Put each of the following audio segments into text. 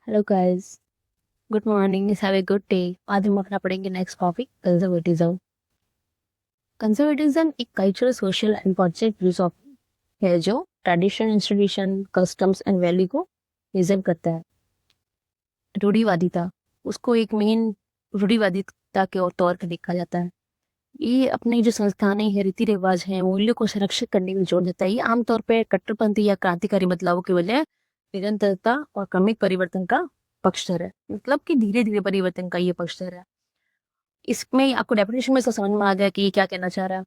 Hello guys, good morning, have a good day. आज हम अपना पढ़ेंगे नेक्स्ट टॉपिक कंजर्वेटिज्म। कंजर्वेटिज्म एक cultural, social and political philosophy है जो tradition, institution, customs and value को प्रिजर्व करता है। रूढ़िवादिता उसको एक मेन रूढ़िवादिता के तौर पर देखा जाता है। ये अपने जो संस्थानें हैं, रीति रिवाज हैं, मूल्यों को संरक्षित करने में जोर देता है। ये आमतौर पर कट्टरपंथी या क्रांतिकारी बदलावों के बजाय निरंतरता और क्रमिक परिवर्तन का पक्षधर है। मतलब कि धीरे धीरे परिवर्तन का ये पक्षधर है। इसमें आपको डेफिनेशन में से समझ में आ गया कि ये क्या कहना चाह रहा है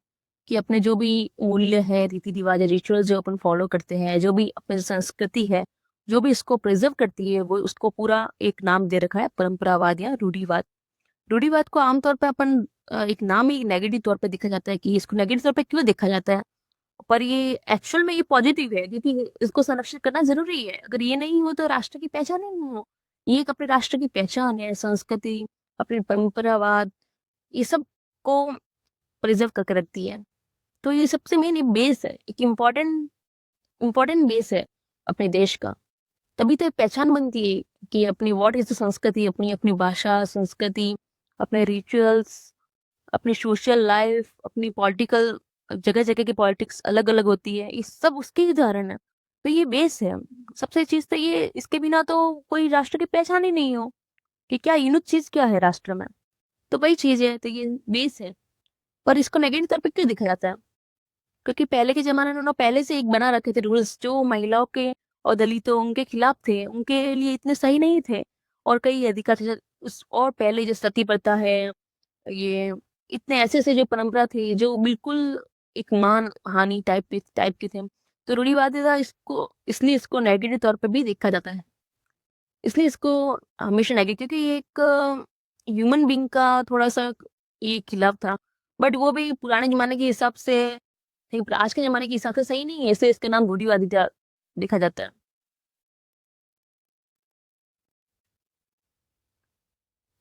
कि अपने जो भी मूल्य है, रीति रिवाज है, रिचुअल जो अपन फॉलो करते हैं, जो भी अपनी संस्कृति है, जो भी इसको प्रिजर्व करती है, वो उसको पूरा एक नाम दे रखा है, परंपरावाद या रूढ़िवाद। रूढ़िवाद को आमतौर पर अपन एक नाम ही नेगेटिव तौर पर देखा जाता है कि इसको नेगेटिव तौर पर क्यों देखा जाता है, पर ये एक्चुअल में ये पॉजिटिव है क्योंकि इसको संरक्षित करना जरूरी है। अगर ये नहीं हो तो राष्ट्र की पहचान ही नहीं हो। ये एक अपने राष्ट्र की पहचान है, संस्कृति, अपनी परंपरावाद, ये सब को प्रिजर्व करके रखती है। तो ये सबसे मेन एक बेस है, एक इम्पोर्टेंट बेस है अपने देश का। तभी तो पहचान बनती है कि अपनी व्हाट इज द संस्कृति, अपनी अपनी भाषा, संस्कृति, अपने रिचुअल्स, अपनी सोशल लाइफ, अपनी पॉलिटिकल, जगह जगह की पॉलिटिक्स अलग अलग होती है। ये सब उसके उदाहरण है। तो ये बेस है। सबसे चीज तो ये, इसके बिना तो कोई राष्ट्र की पहचान ही नहीं हो कि क्या यूनिक चीज क्या है राष्ट्र में। तो वही चीज है, तो ये बेस है। पर इसको नेगेटिव तौर पे क्यों दिखा जाता है? क्योंकि पहले के जमाने में उन्होंने पहले से एक बना रखे थे रूल्स जो महिलाओं के और दलितों उनके खिलाफ थे, उनके लिए इतने सही नहीं थे। और कई अधिकार थे उस, और पहले जो सती प्रथा है, ये इतने ऐसे ऐसे जो परंपरा थी जो बिल्कुल एक मान हानि टाइप के थे। तो रूढ़िवादिता इसको, इसलिए इसको नेगेटिव तौर पे भी देखा जाता है। इसलिए इसको हमेशा नेगेटिव, क्योंकि ये एक ह्यूमन बीइंग का थोड़ा सा ये खिलाफ था। बट वो भी पुराने जमाने के हिसाब से, लेकिन आज के जमाने के हिसाब से सही नहीं है, इसलिए इसका नाम रूढ़िवादिता देखा जाता है।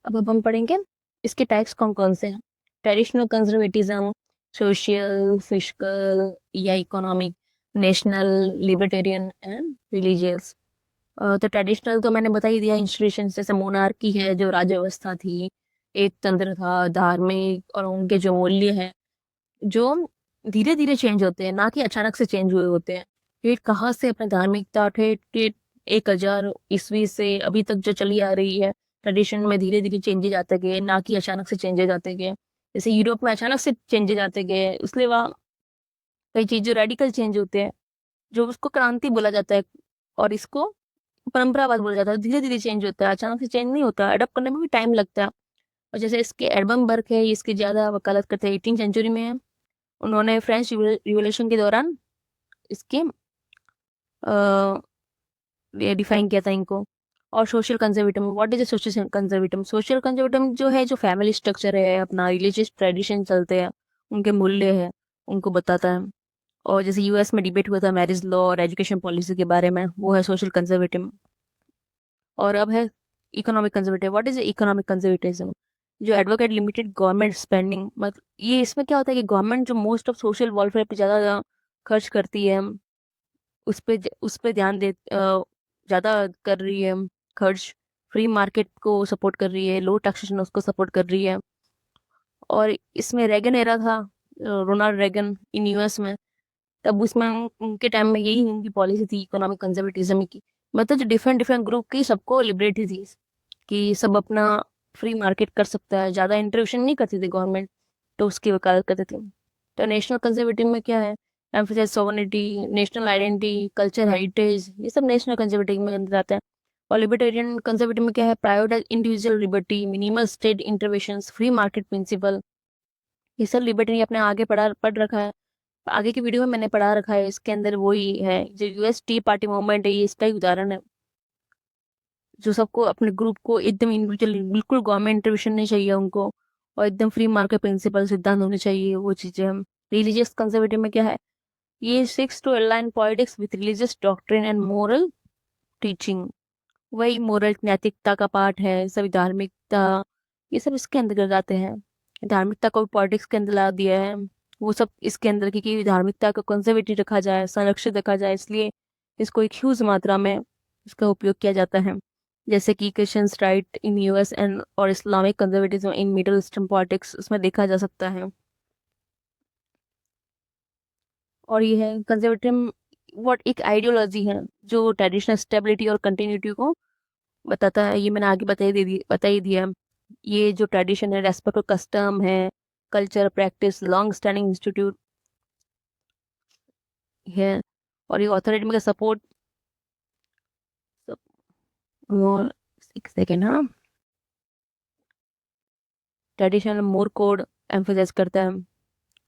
अब हम पढ़ेंगे इसके टाइप्स कौन कौन से हैं। ट्रेडिशनल कंजर्वेटिज्म, सोशल, फिजिकल या economic, national, libertarian and religious. तो ट्रेडिशनल तो मैंने बता ही दिया, इंस्टीट्यूशन जैसे मोनार्की है जो राज्य व्यवस्था थी, एक तंत्र था, धार्मिक और उनके जो मूल्य हैं जो धीरे धीरे चेंज होते हैं, ना कि अचानक से चेंज हुए होते हैं। ये कहाँ से अपने धार्मिकता ठेठ ठेठ 1000 ईस्वी से अभी तक जो चली आ रही है, ट्रेडिशन में धीरे धीरे चेंजेज आते गए, ना कि अचानक से चेंजेज आते गए। जैसे यूरोप में अचानक से चेंजेज आते गए, इसलिए वहाँ कई चीजें रेडिकल चेंज होते हैं, जो उसको क्रांति बोला जाता है। और इसको परंपरावाद बोला जाता है। धीरे धीरे चेंज होता है, अचानक से चेंज नहीं होता, अडॉप्ट करने में भी टाइम लगता है। और जैसे इसके एडम बर्क है, इसकी ज्यादा वकालत करते हैं, 18वीं सेंचुरी में है। उन्होंने फ्रेंच रिवॉल्यूशन के दौरान इसके डिफाइन किया था इनको। और social conservatism, what is social conservatism? Social conservatism जो है, जो फैमिली स्ट्रक्चर है, अपना रिलीजियस ट्रेडिशन चलते हैं, उनके मूल्य है, उनको बताता है। और जैसे यूएस में डिबेट हुआ था मैरिज लॉ और एजुकेशन पॉलिसी के बारे में, वो है सोशल कंजर्वेटिज्म। और अब है economic conservative. What is economic conservatism? जो एडवोकेट लिमिटेड गवर्नमेंट स्पेंडिंग, मतलब ये इसमें क्या होता है कि गवर्नमेंट जो मोस्ट ऑफ सोशल वेलफेयर पे ज़्यादा खर्च करती है, उस पे ध्यान दे ज़्यादा कर रही है खर्च। फ्री मार्केट को सपोर्ट कर रही है, लो टैक्सेशन उसको सपोर्ट कर रही है। और इसमें रेगन एरा था, रोनाल्ड रेगन इन यूएस में, तब उसमें उनके टाइम में यही उनकी पॉलिसी थी इकोनॉमिक कंजर्वेटिज्म की। मतलब जो डिफरेंट डिफरेंट ग्रुप की सबको लिबर्टी थी कि सब अपना फ्री मार्केट कर सकता है, ज़्यादा इंटरवेंशन नहीं करती थी गवर्नमेंट, तो उसकी वकालत करते थे। तो नेशनल कंजर्वेटिव में क्या है? Emphasize sovereignty, national identity, culture heritage, ये सब नेशनल कंजर्वेटिव में अंदर आता है। और लिबर्टेरियन कंजर्वेटिव में क्या है? Prioritize individual liberty, minimal state interventions, free market principle. ये सब लिबर्टी अपने आगे पढ़ रखा है, आगे की वीडियो में मैंने पढ़ा रखा है। इसके अंदर वही है, जो यूएस टी पार्टी मूवमेंट है, ये इसका ही उदाहरण है। जो सबको अपने ग्रुप को एकदम इंडिविजुअल, बिल्कुल गवर्नमेंट इंटरवेंशन नहीं चाहिए उनको, और एकदम फ्री मार्केट प्रिंसिपल सिद्धांत होने चाहिए, वो चीजें हम। रिलीजियस कंजर्वेटिव में क्या है? ये seeks to align politics with religious doctrine and moral teaching. वही मोरल, नैतिकता का पार्ट है, सभी धार्मिकता, ये सब इसके अंदर जाते हैं। धार्मिकता को भी पॉलिटिक्स के अंदर ला दिया है, वो सब इसके अंदर, क्योंकि धार्मिकता को कंजर्वेटिव रखा जाए, संरक्षित रखा जाए, इसलिए इसको एक ह्यूज मात्रा में इसका उपयोग किया जाता है। जैसे कि Christians right in US and और Islamic conservatism in middle eastern politics उसमें देखा जा सकता है। और ये है कंजर्वेटिव व्हाट एक आइडियोलॉजी है जो ट्रेडिशनल स्टेबिलिटी और कंटिन्यूटी को बताता है। ये मैंने आगे बता ही दिया। ये जो ट्रेडिशन है रेस्पेक्ट और कस्टम है, culture practice long standing institute है। और ये ऑथोरिटी का सपोर्ट और एक सेकेंड हाँ, ट्रेडिशनल मोर कोड एम्फोसाइज करता है।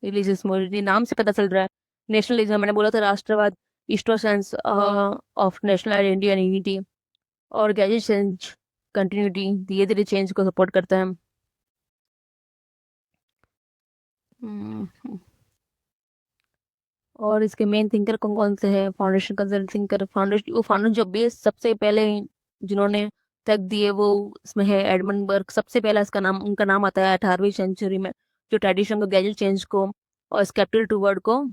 रिलीजियस मोरिटी नाम से पता चल रहा है। नेशनलिज्म मैंने बोला था राष्ट्रवाद, Easter sense of national identity and unity. और गैजेट चेंज कंटिन्यूटी धीरे धीरे चेंज को सपोर्ट करता है। हम्म, और इसके मेन थिंकर कौन कौन से हैं? फाउंडेशन कंसर्न थिंकर फाउंडेशन वो फाउंडर जो बेस सबसे पहले जिन्होंने तक दिए वो इसमें है एडमंड बर्ग। सबसे पहला इसका नाम उनका नाम आता है 18वीं सेंचुरी में, जो ट्रेडिशन को गैजेट चेंज को और स्केप्टिकल टूवर्ड को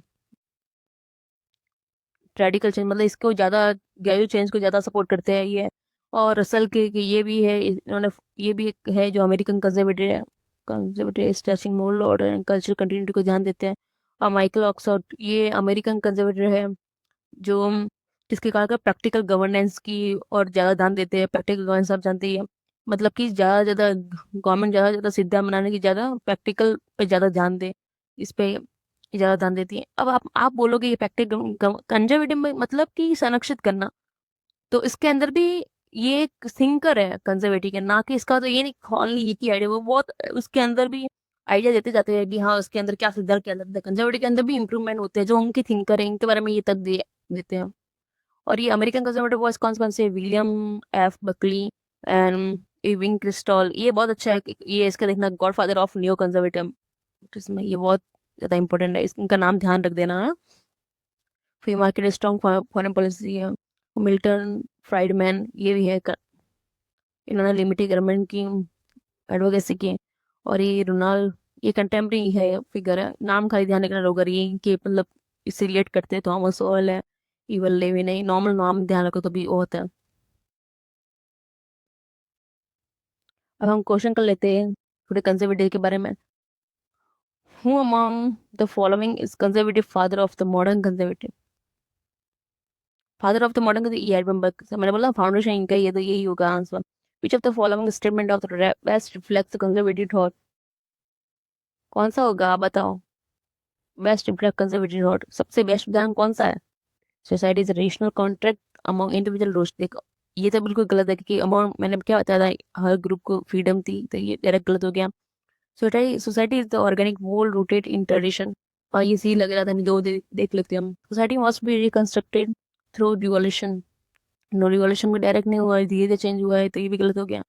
रेडिकल चेंज मतलब इसको ज़्यादा गैजेट चेंज को ज़्यादा सपोर्ट करते हैं ये। और रसल के ये भी है इन्होंने ये भी एक है जो American conservative stretching moral order and cultural continuity को ध्यान देते हैं। और माइकल ऑक्सफोर्ड ये अमेरिकन कंजर्वेटिव है जो जिसके कारण प्रैक्टिकल गवर्नेंस की और ज़्यादा ध्यान देते हैं। प्रैक्टिकल गवर्नेंस आप जानते ही हैं, मतलब कि ज़्यादा गवर्नमेंट ज़्यादा सीधा बनाने की ज़्यादा प्रैक्टिकल पे ज़्यादा ध्यान दे, इस पे ज़्यादा ध्यान देती है। अब आप बोलोगे ये प्रैक्टिकल कंजर्वेटिव में मतलब कि संरक्षित करना, तो इसके अंदर भी ये एक थिंकर है कंजर्वेटिव के, ना कि इसका तो ये नहीं ओनली एक ही आइडिया। वो बहुत उसके अंदर भी आइडिया देते जाते हैं कि हाँ उसके अंदर क्या सुधार किया जाता है। कंजर्वेटिव के अंदर भी इंप्रूवमेंट होते हैं जो उनके थिंकर है इनके बारे में ये तक देते हैं। और ये अमेरिकन कंजर्वेटिव वॉइस कौन से विलियम एफ बकली एंड इविंग क्रिस्टॉल, ये बहुत अच्छा है। ये इसका देखना गॉडफादर ऑफ न्यू कंजर्वेटिव, इसमें ये बहुत ज्यादा इंपॉर्टेंट है, इनका नाम ध्यान रख देना है। Free market strong foreign policy है। मिल्टन फ्राइडमैन ये भी है इन्होंने लिमिटेड गवर्नमेंट की एडवोकेसी की। और ये रोनाल्ड ये कंटेम्प्रेरी है फिगर है, नाम खाली ध्यान रखना लोग, ये इनके मतलब इससे रिलेट करते हैं। थॉमस ऑयल है, इवन लेविन है, नॉर्मल नाम ध्यान रखो तो भी वो होता है। अब हम क्वेश्चन कर लेते हैं थोड़े कंजर्वेटिव के बारे में। Who among the following is conservative father of the modern conservative? Father of the modern ये एडमंड बर्ग, मैंने बोला फाउंडेशन इनका ये तो यही होगा answer. Which of the following statement of the best reflects the conservative thought? कौन सा होगा आप बताओ? बेस्ट रिफ्लेक्ट कंजर्वेटिव थॉट सबसे बेस्ट उदाहरण कौन सा है? Society is rational contract among individual roast. देखो ये तो बिल्कुल गलत है क्योंकि अमंग मैंने क्या बताया था हर ग्रुप को फ्रीडम थी, तो ये डायरेक्ट गलत हो गया। Society is the organic whole rooted in tradition, और ये सही लग रहा था नहीं दो देख लेते हम। Society must be reconstructed through revolution, no revolution में डायरेक्ट नहीं हुआ है, धीरे धीरे चेंज हुआ है, तो ये भी गलत हो गया।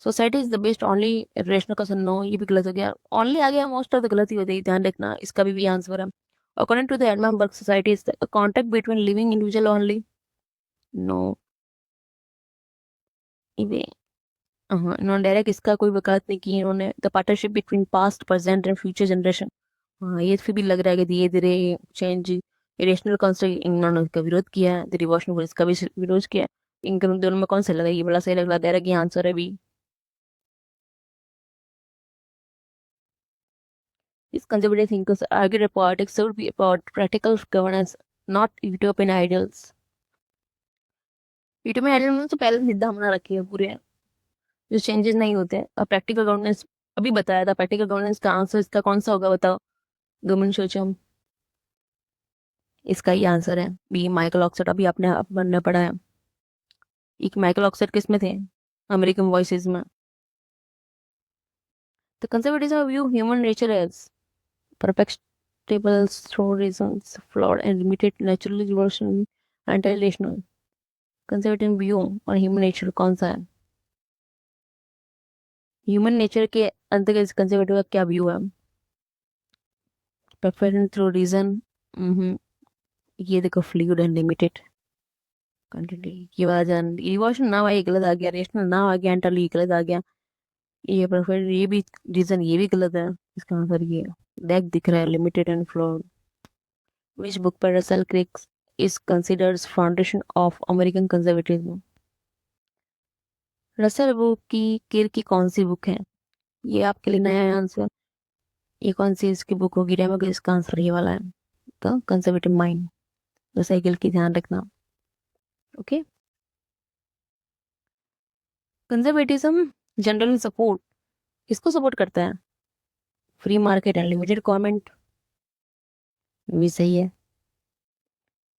Society is the best only rational का नो, ये भी गलत हो गया। ओनली आ गया, मोस्ट ऑफ द गलत ही होती है, ध्यान रखना इसका भी आंसर है। According to the Edmund Burke society is the contact between living individual only, no ये हाँ इन्होंने डायरेक्ट इसका कोई वकालत नहीं की इन्होंने। The partnership between past present and future generation, हाँ ये फिर भी लग रहा है कि धीरे धीरे चेंज। इरेशनल कॉन्स्ट्रक्ट इन्होंने इसका विरोध किया है, द डिवोशनल इसका भी विरोध किया है। इन दोनों में कौन सा लगा? ये बड़ा सही लग रहा है, डायरेक्ट ये आंसर है भी। These conservative thinkers argue that politics should be about practical governance, not utopian ideals. Utopian ideal में तो पहले सिद्धा बना रखे हैं पूरे, जो चेंजेस नहीं होते हैं। और प्रैक्टिकल गवर्नेंस अभी बताया था, प्रैक्टिकल गवर्नेंस का आंसर इसका कौन सा होगा बताओ? गवर्नमेंट सोचो, इसका ही आंसर है बी माइकल ऑक्सफोर्ड। अभी आपने बनना पड़ा है। एक माइकल ऑक्सफोर्ड किस में थे? अमेरिकन वॉइसेस में। The conservatism view human nature as perfectible through reasons, flawed and limited, naturally revolutionary, anti-relational। Conservative view और ह्यूमन नेचर कौन सा है? ह्यूमन नेचर के अंतर्गत कंजर्वेटिव का क्या व्यू है? परफेक्ट थ्रू रीजन, ये देखो फ्लूइड एंड लिमिटेड क्वांटिटी की वजह इवोल्यूशन ना आया गलत आ गया, रेशनल ना आ गया, एंटाली गलत आ गया। ये परफेक्ट ये भी रीजन ये भी गलत है, इसका आंसर ये देख दिख रहा है limited and flawed. Which book पर Russell Kirk's is considered foundation of American conservatism? Russell book की केर की कौन सी बुक है? ये आपके लिए नया है आंसर। ये कौन सी इसकी बुक होगी? डेमोक्रेसी, इसका आंसर ये वाला है, द कंजर्वेटिव माइंड। तो साइकिल की ध्यान रखना। ओके। कंजर्वेटिज्म जनरली सपोर्ट, किसको सपोर्ट करता है? Free market and limited government, भी सही है।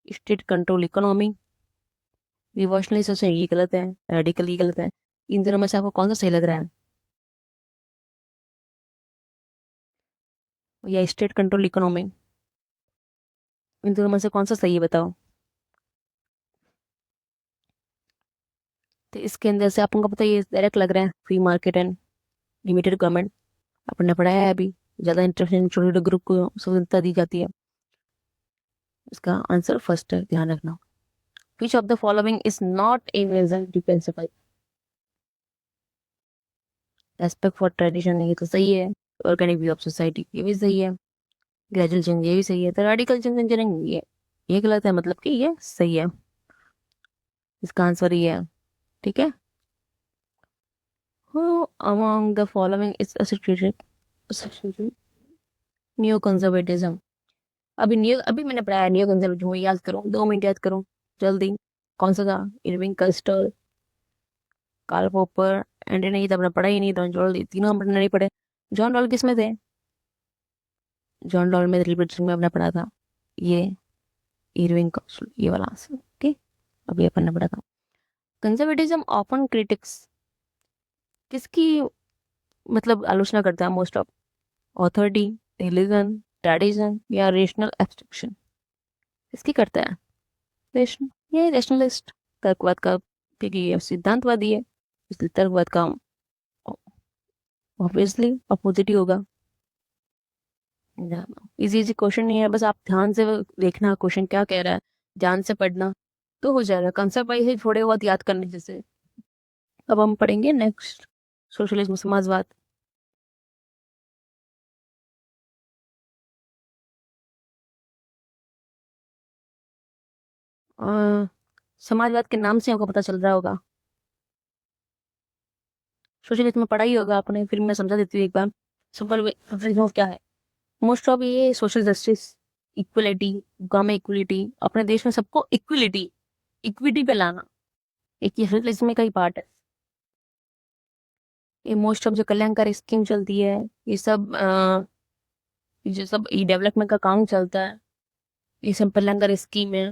State control economy, revolutionary society, ये गलत है। रेडिकल, ये गलत है। इन दोनों में से आपको कौन सा सही लग रहा है? या स्टेट कंट्रोल इकोनॉमी, इन दोनों में से कौन सा सही है बताओ। तो इसके अंदर से आपको पता है ये डायरेक्ट लग रहा है, free market and limited government. आपने पढ़ाया है अभी, ज्यादा इंटरेस्टेड छोटे छोटे ग्रुप को स्वतंत्रता दी जाती है। इसका आंसर फर्स्ट है, ध्यान रखना। Which of the following is not a reason to principle? Respect for tradition, ये तो सही है। ऑर्गेनिक व्यू ऑफ सोसाइटी, ये भी सही है। ग्रेजुअल चेंज, ये भी सही है। तो रेडिकल चेंज इंजीनियरिंग, ये गलत है, मतलब कि ये सही है। इसका आंसर ये है, ठीक है। Who among the following is associated new conservatism? अभी मैंने पढ़ाया न्यू कंजर्वेटिज्म, याद करो, 2 मिनट याद करो जल्दी। कौन सा था? Irving Kristol, Karl Popper, and नहीं, तो आपने पढ़ा ही नहीं, तो जोड़ दी, तीनों हमने नहीं पढ़े। जॉन डॉल किस में थे? जॉन डॉल में लिबरेशन में आपने पढ़ा था। ये इरविंग कस्टल, ये वाला आंसर, ओके। अभी अपन ने पढ़ा था। कंजर्वेटिज्म ऑफन क्रिटिक्स, किसकी मतलब आलोचना करता है most of? Authority, religion, tradition, या रेशनल एब्स्ट्रक्शन, इसकी करता है? रेशन, ये रेशनलिस्ट, तर्कवाद का, क्योंकि ये सिद्धांतवादी है, इसलिए तर्कवाद का ऑब्वियसली अपोजिट ही होगा। इजी इजी क्वेश्चन नहीं है, बस आप ध्यान से देखना क्वेश्चन क्या कह रहा है, ध्यान से पढ़ना तो हो जाएगा। कंसेप्ट वाइज ही थोड़े बहुत याद करने जैसे। अब हम पढ़ेंगे नेक्स्ट, सोशलिज्म, समाजवाद। समाजवाद के नाम से आपको पता चल रहा होगा। सोशलिज्म में पढ़ा ही होगा आपने, फिर मैं समझा देती हूँ एक बार। सोशलिज्म क्या है? मोस्ट ऑफ ये सोशल जस्टिस, इक्वलिटी, गांव में इक्वलिटी, अपने देश में सबको इक्वलिटी, इक्विटी पे लाना, एक ये सोशलिज्म का ही पार्ट है। ये मोस्ट ऑफ जो कल्याणकारी स्कीम चलती है, ये सब जो सब ये डेवलपमेंट का काम चलता है, ये सब कल्याणकारी स्कीम है,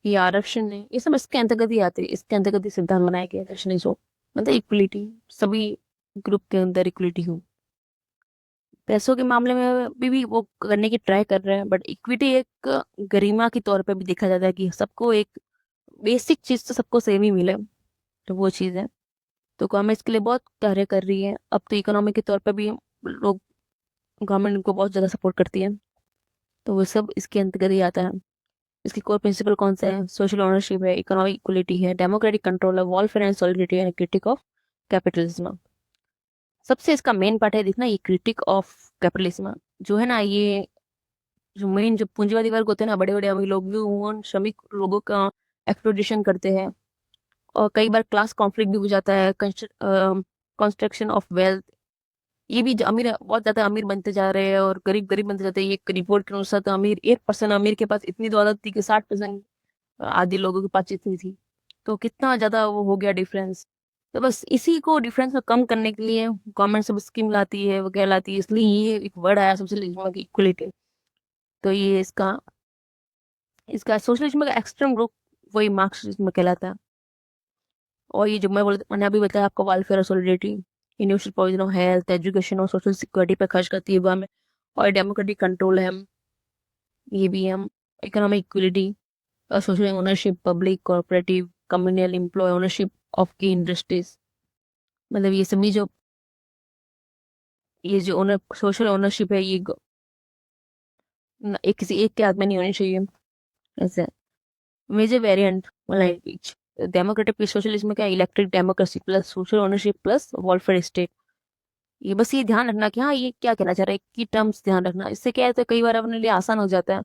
ये आरक्षण है, ये सब इसके अंतर्गत ही आते हैं। इसके अंतर्गत ही सिद्धांत बनाया गया है, मतलब इक्वलिटी, सभी ग्रुप के अंदर इक्वलिटी हो। पैसों के मामले में भी वो करने की ट्राई कर रहे हैं, बट इक्विटी एक गरिमा के तौर पे भी देखा जाता है कि सबको एक बेसिक चीज तो सबको सेम ही मिले, तो वो चीज है। तो गवर्नमेंट इसके लिए बहुत कार्य कर रही है। अब तो इकोनॉमी के तौर पे भी लोग, गवर्नमेंट इनको बहुत ज्यादा सपोर्ट करती है, तो वो सब इसके अंतर्गत ही आता है। इसकी कोर प्रिंसिपल कौन सा है? सोशल ओनरशिप है, इकोनॉमिक इक्वलिटी है, डेमोक्रेटिक कंट्रोल है, welfare and solidity and critic of capitalism. सबसे इसका मेन पार्ट है देखना, ये क्रिटिक ऑफ कैपिटलिज्म जो है ना, ये जो मेन जो पूंजीवादी वर्ग होते हैं ना, बड़े बड़े अमीर लोग, भी वो श्रमिक लोगों का एक्सप्लॉइटेशन करते हैं, और कई बार क्लास कॉन्फ्लिक्ट भी हो जाता है, कंस्ट्रक्शन ऑफ वेल्थ। ये भी जो अमीर बहुत ज्यादा अमीर बनते जा रहे हैं और गरीब गरीब बनते जाते हैं। ये एक रिपोर्ट के अनुसार तो अमीर 1% अमीर के पास इतनी दौलत थी कि 60% आदि लोगों के पास इतनी थी। तो कितना ज्यादा वो हो गया डिफरेंस। तो बस इसी को डिफरेंस को कम करने के लिए गवर्नमेंट सब स्कीम लाती है, वो कहलाती है, इसलिए ये एक वर्ड आया सोशलिज्म की, इक्वलिटी। तो ये इसका इसका सोशलिज्म का एक्सट्रीम ग्रुप वही मार्क्सिज्म कहलाता है। और ये जो मैंने अभी बताया आपको, वेलफेयर और solidity, universal provision of health, education और सोशल सिक्योरिटी पे खर्च करती है गवर्नमेंट। और डेमोक्रेटिक कंट्रोल है, ये भी हम, economic equality, social ownership, public, corporative, communal, employ ownership of की इंडस्ट्रीज। मतलब ये सभी जो ये जो ओनर सोशल ओनरशिप है, ये एक किसी एक के हाथ में नहीं होनी चाहिए। ऐसे major variant language, democratic socialism का electric democracy plus social ownership plus welfare state. ये बस ये ध्यान रखना कि हाँ ये क्या कहना चाह रहा है, की टर्म्स ध्यान रखना। इससे क्या है, तो कई बार अपने लिए आसान हो जाता है।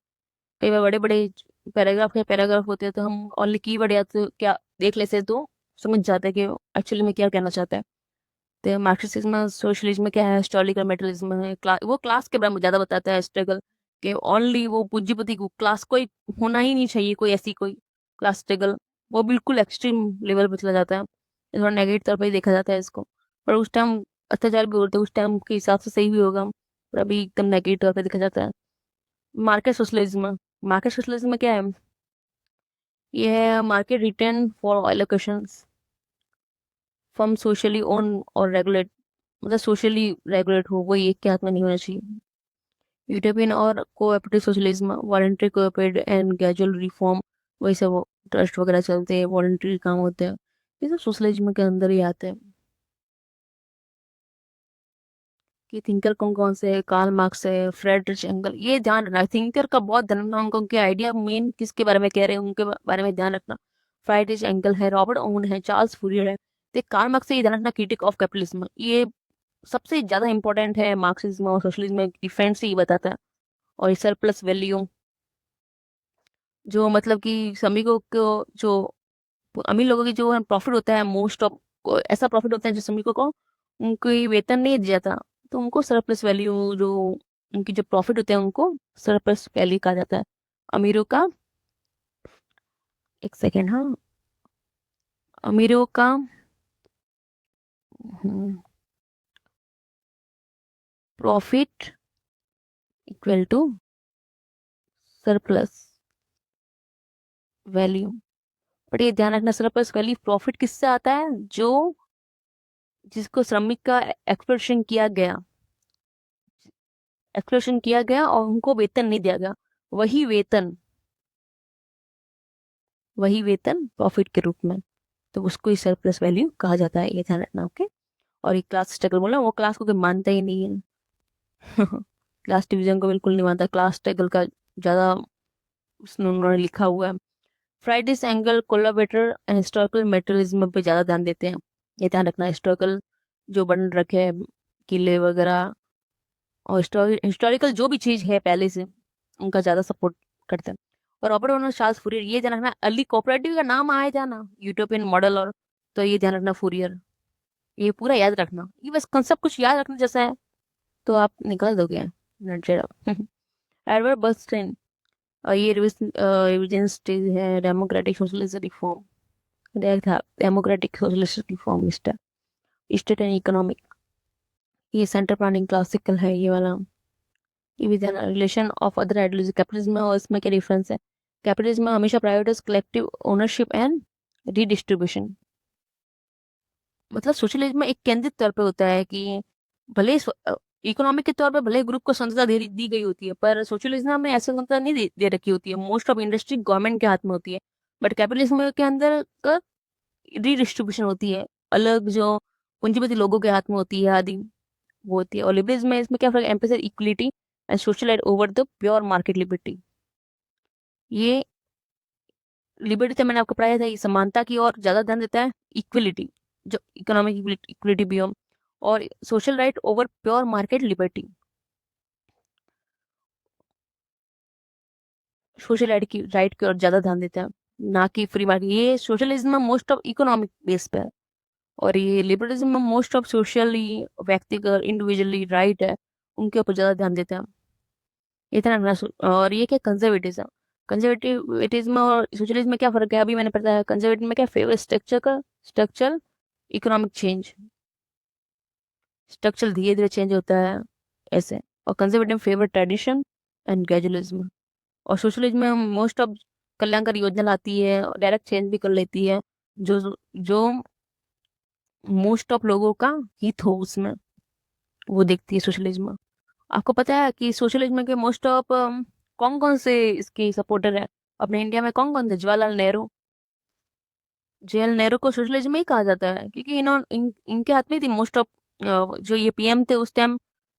कई बार बड़े बड़े पैराग्राफ होते हैं, तो हम ओनली कीवर्ड या तो क्या देख लेते हैं, तो समझ जाता है कि एक्चुअली में क्या कहना चाहता है। तो मार्क्सिज्म सोशलिज्म में क्या है, हिस्टोरिकल मेटरलिज्म है, वो क्लास के बारे में ज़्यादा बताता है, स्ट्रगल कि ओनली वो पूंजीपति को क्लास कोई होना ही नहीं चाहिए, कोई ऐसी कोई क्लास स्ट्रगल, वो बिल्कुल एक्सट्रीम लेवल पर चला जाता है। ये थोड़ा नेगेटिव तौर पर ही देखा जाता है इसको, पर उस टाइम अत्याचार भी होते हैं, उस टाइम के हिसाब से सही भी होगा, पर अभी एकदम नेगेटिव तौर पर देखा जाता है। मार्केट सोशलिज्म, मार्केट सोशलिज्म में क्या है, ये है market return for allocations from socially own और रेगुलेट, मतलब सोशली रेगुलेट हो, वही एक के हाथ में नहीं होना चाहिए। यूटोपियन और cooperative socialism, voluntary cooperate and gradual reform, वही सब ट्रस्ट वगैरह चलते हैं, वॉलंटरी काम होते हैं, ये सब सोशलिज्म के अंदर ही आते हैं। कि थिंकर कौन कौन से है, कार्ल मार्क्स है, फ्रेडरिच एंगल, ये ध्यान रखना, थिंकर का बहुत ध्यान रखना, उनके आइडिया मेन किसके बारे में कह रहे हैं उनके बारे में ध्यान रखना। फ्राइडरिच एंगल है, रॉबर्ट ओवन है, चार्ल्स फूरियर है। तो कार्ल मार्क्स से ये ध्यान रखना, क्रिटिक ऑफ कैपिटलिज्म, ये सबसे ज्यादा इंपॉर्टेंट है, मार्क्सिज्म और सोशलिज्म में डिफरेंस ही बताता है। और सरप्लस वैल्यू, जो मतलब कि श्रमिकों को, जो अमीर लोगों की जो प्रॉफिट होता है, मोस्ट ऑफ ऐसा प्रॉफिट होता है जो श्रमिकों को उनको ये वेतन नहीं दिया जाता, तो उनको सरप्लस वैल्यू, जो उनकी जो प्रॉफिट होते हैं उनको सरप्लस वैल्यू कहा जाता है। अमीरों का, एक सेकेंड, हाँ, अमीरों का profit equal to surplus value. But ये ध्यान रखना, सरप्लस वैल्यू प्रॉफिट किससे आता है, जो जिसको श्रमिक का एक्सप्लोइटेशन किया गया, एक्सप्लोइटेशन किया गया और उनको वेतन नहीं दिया गया, वही वेतन, वही वेतन प्रॉफिट के रूप में, तो उसको ही सरप्लस वैल्यू कहा जाता है, ये ध्यान रखना। ओके। और ये क्लास स्ट्रगल बोला, वो क्लास को कोई मानता ही नहीं है। क्लास डिवीजन को बिल्कुल नहीं मानता, क्लास स्ट्रगल का ज्यादा उसने उन्होंने लिखा हुआ है। फ्राइडिस angle collaborator and historical materialism पे ज्यादा ध्यान देते हैं, ये ध्यान रखना। हिस्टोरिकल जो बन रखे हैं, किले वगैरह, और हिस्टोरिकल जो भी चीज है पहले से, उनका ज्यादा सपोर्ट करते हैं। और रॉबर्ट ओनर, चार्ल्स फूरियर, ये ध्यान रखना, अर्ली कोऑपरेटिव का नाम आया था ना, यूटोपियन मॉडल, और तो ये ध्यान रखना, फूरियर, ये पूरा याद रखना, ये बस कंसेप्ट कुछ याद रखना जैसा है, तो आप निकाल दोगे नटशेल। एडवर्ड बर्नस्टीन, और ये रिविजन स्टेज है, डेमोक्रेटिक सोशलिस्ट रिफॉर्म, देखा democratic socialist reform, state and economic, ये सेंटर प्लानिंग क्लासिकल है ये वाला। ये भी ध्यान, relation of other ideology, capitalism में और इसमें क्या डिफरेंस है। कैपिटलिज्म में हमेशा prioritize collective ownership and redistribution, मतलब सोशलिज्म में एक केंद्रित तौर पे होता है कि भले इकोनॉमिक के तौर पे भले ग्रुप को स्वतंत्रता दी गई होती है, पर सोशलिज्म में ऐसा स्वतंत्रता नहीं दे रखी होती है, मोस्ट ऑफ इंडस्ट्री गवर्नमेंट के हाथ में होती है। बट कैपिटलिज्म के अंदर का रीडिस्ट्रीब्यूशन होती है, अलग जो पूंजीपति लोगों के हाथ में होती है आदि, वो होती है। और लिबरलिज्म में इसमें क्या फर्क है, emphasis equality and social right over the pure market liberty. ये लिबर्टी तो मैंने आपको पढ़ाया था, ये समानता की और ज्यादा ध्यान देता है, इक्वलिटी, जो इकोनॉमिक इक्वलिटी भी हो, और social right over pure market liberty, social right की ओर ज्यादा ध्यान देता है, ना कि फ्री मार्केट। ये सोशलिज्म में मोस्ट ऑफ इकोनॉमिक बेस पे है, और ये लिबरलिज्म में मोस्ट ऑफ सोशली, व्यक्तिगत इंडिविजुअली राइट है, उनके ऊपर ज्यादा ध्यान देते हैं, इतना रखना। और ये क्या, कंजर्वेटिज्म, कंजर्वेटिविज्म और सोशलिज्म में क्या फर्क है, अभी मैंने पढ़ा है। कंजर्वेटिव में क्या, favour structure economic change, structure धीरे धीरे चेंज होता है ऐसे। और conservative favour tradition and gradualism. और सोशलिज्म में मोस्ट ऑफ कल्याणकारी योजना लाती है, डायरेक्ट चेंज भी कर लेती है, जो जो मोस्ट ऑफ लोगों का हित हो उसमें, वो देखती है सोशलिज्म। आपको पता है कि सोशलिज्म के मोस्ट ऑफ कौन कौन से इसके सपोर्टर है अपने इंडिया में, कौन कौन थे, जवाहरलाल नेहरू, जेएल नेहरू को सोशलिज्म ही कहा जाता है, क्योंकि इनके हाथ में थी मोस्ट ऑफ, जो ये पीएम थे उस टाइम,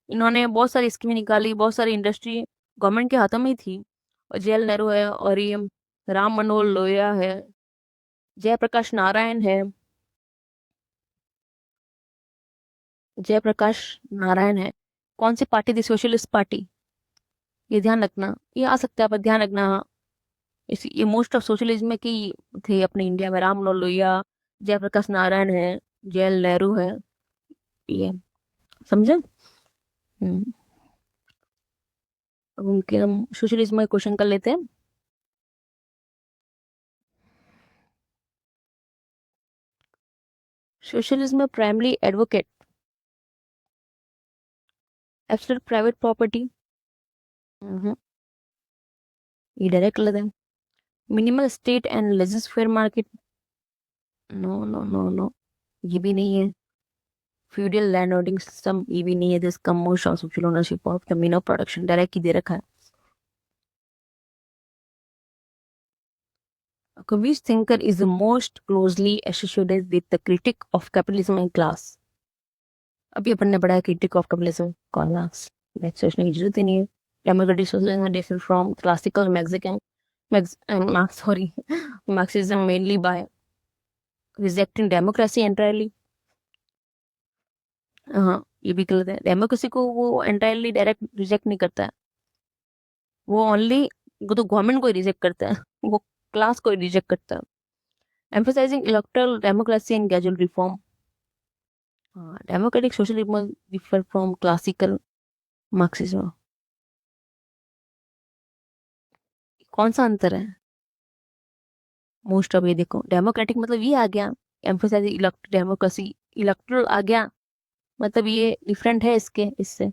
इन्होंने बहुत सारी स्कीमें निकाली, बहुत सारी इंडस्ट्री गवर्नमेंट के हाथों में ही थी। और जेएल नेहरू है, और ये राम मनोहर लोहिया है, जयप्रकाश नारायण है, जयप्रकाश नारायण है। कौन सी पार्टी थी, सोशलिस्ट पार्टी, ये ध्यान रखना, ये आ सकता है पर ध्यान रखना। इस ये मोस्ट ऑफ सोशलिज्म की थे अपने इंडिया में, राम मनोहर लोहिया, जयप्रकाश नारायण है, जवाहरलाल नेहरू है, ये समझे। अब उनके हम सोशलिज्म में क्वेश्चन कर लेते हैं। Socialism primary advocate absolute private property, ये डायरेक्ट गलत है। Minimal state and laissez faire market, no no no no, ये भी नहीं है। फ्यूडल लैंड होल्डिंग सिस्टम, ये भी नहीं है। This come most of ownership of the mean of production, direct ही दे रखा है। Which thinker is the most closely associated with the critic of capitalism and class? अभी अपन ने पढ़ा है critic of capitalism, class, next सोचने की जरूरत ही नहीं है। Democratic socialism different from classical Mexican Marxism mainly by rejecting democracy entirely. हाँ, ये भी गलत है। डेमोक्रेसी को वो entirely डायरेक्ट रिजेक्ट नहीं करता है, वो ओनली, वो तो गवर्नमेंट को ही रिजेक्ट करता है, वो क्लास को ही रिजेक्ट करता है। Emphasizing electoral democracy and gradual reform. Democratic socialism differ from classical Marxism. कौन सा अंतर है? मोस्ट ऑफ, ये देखो, डेमोक्रेटिक मतलब ये आ गया, एम्फोसाइजिंग इलेक्ट डेमोक्रेसी, इलेक्टोरल आ गया, मतलब ये डिफरेंट है इसके इससे।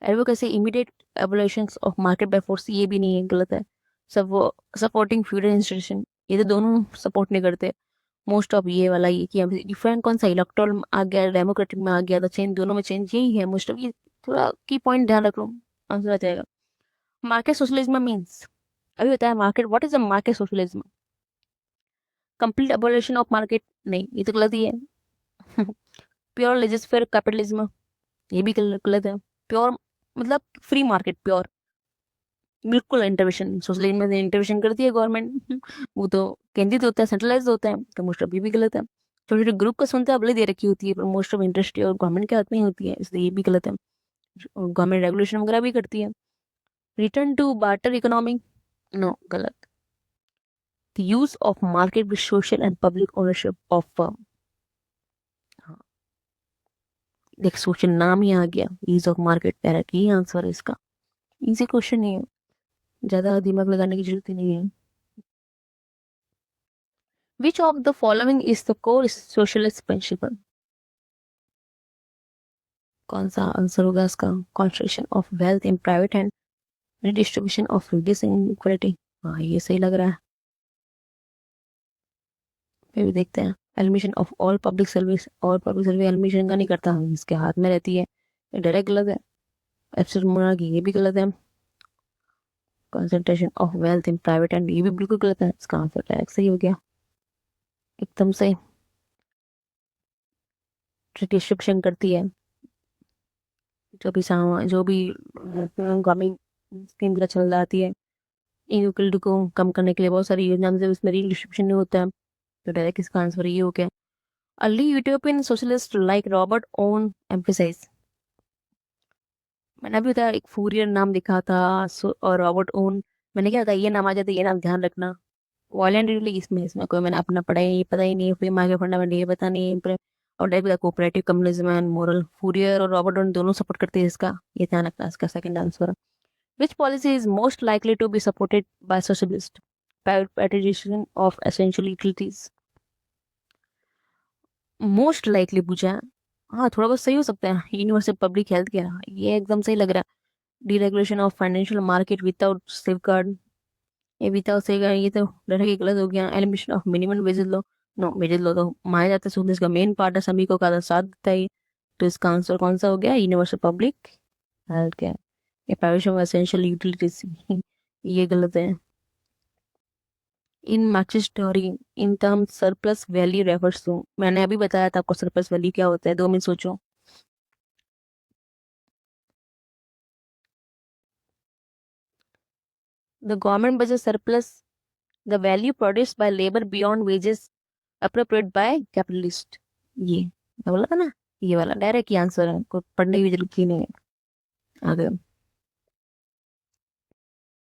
Advocacy immediate abolitions of market by force, ये भी नहीं है, गलत है। सब वो सपोर्टिंग फ्यूडल इंस्टीट्यूशन, ये तो दोनों सपोर्ट नहीं करते। मोस्ट ऑफ ये वाला ये कि डिफरेंट कौन सा, इलेक्टोरल आ गया, डेमोक्रेटिक में आ गया, तो चेंज दोनों में चेंज यही है। मोस्ट ऑफ ये थोड़ा की पॉइंट ध्यान रख लो, आंसर आ जाएगा। मार्केट सोशलिज्म मीन्स, अभी बताया market, what is the market socialism? Complete abolition of market, नहीं, ये तो गलत ही है। प्योर लेजिस फेयर कैपिटलिज्म, ये भी गलत है। प्योर मतलब फ्री मार्केट, प्योर, बिल्कुल इंटरवेंशन, सोशलिज्म में इंटरवेंशन करती है गवर्नमेंट, वो तो केंद्रित होता है, सेंट्रलाइज होता है, तो मोस्ट ऑफ ये भी गलत है। छोटे छोटे ग्रुप का सुनते हैं, दे रखी होती है, पर मोस्ट ऑफ इंटरेस्ट और गवर्नमेंट के हाथ में ही होती है, इसलिए ये भी गलत है। गवर्नमेंट रेगुलेशन वगैरह भी करती है। Return to barter economy, no, गलत। The use of market with social and public ownership of firm. देख, सोशल नाम ही आ गया, use of market, direct he answer है इसका। इजी क्वेश्चन नहीं है, ज्यादा दिमाग लगाने की जरूरत ही नहीं है। Which of the following is the core socialist principle? कौन सा आंसर होगा इसका? Concentration of wealth in private hand, redistribution of reducing inequality. हाँ, ये सही लग रहा है। फिर भी देखते हैं। Admission of all public service, और पब्लिक सर्विस एडमिशन का नहीं करता, इसके हाथ में रहती है, डायरेक्ट गलत है। एब्सोल्यूट मोनार्की, ये भी गलत है। Concentration of wealth in private hand, ये भी बिल्कुल गलत है, इसका आंसर डायरेक्ट सही हो गया, एकदम सही। डिस्ट्रीब्यूशन करती है, जो भी गवर्नमेंट स्कीम वगैरह चल जाती है, इनइक्वालिटी को कम करने के लिए बहुत सारी योजना से उसमें रीडिस्ट्रीब्यूशन नहीं होता है, तो डायरेक्ट इसका आंसर ये हो गया। Early European socialist like Robert Owen emphasize, मैंने अभी बताया, एक फूरियर नाम लिखा था, और रॉबर्ट ओन, मैंने क्या था, ये नाम आ जाता है, ये नाम ध्यान रखना। वॉलेंटरीली, इसमें कोई मैंने अपना पढ़ा ही पता ही नहीं, फ्री मार्केट फंडामेंटल ये पता नहीं, और direct cooperative communism and moral, Fourier और रॉबर्ट ओन दोनों सपोर्ट करते हैं इसका, ये ध्यान रखना, इसका second answer. Which policy is most likely to be supported by socialist? Privatization of essential utilities. Most likely पूछा है, हाँ थोड़ा बहुत सही हो सकता है। यूनिवर्सल पब्लिक हेल्थ केयर, ये एकदम सही लग रहा है। Deregulation of financial market without safeguard, ये विदाउट सेफगार्ड, ये तो डायरेक्ट गलत हो गया। Elimination of minimum wages low, no, wages low तो माना जाता है सोशलिस्ट का मेन पार्ट है, सभी को का साथ देता है, तो इसका आंसर कौन सा हो गया? Universal public health care. ये प्राइवेशन ऑफ एसेंशियल यूटिलिटीज, ये गलत है। In Marxist theory, in term surplus value refers to, मैंने अभी बताया था आपको सरप्लस वैल्यू क्या होता है, 2 मिनट सोचो। The government budget surplus, the value produced by labour beyond wages appropriate by capitalist, ये मैं बोला था ना, ये वाला डायरेक्ट ही आंसर है, कोई पढ़ने की जरूरत ही नहीं है। आगे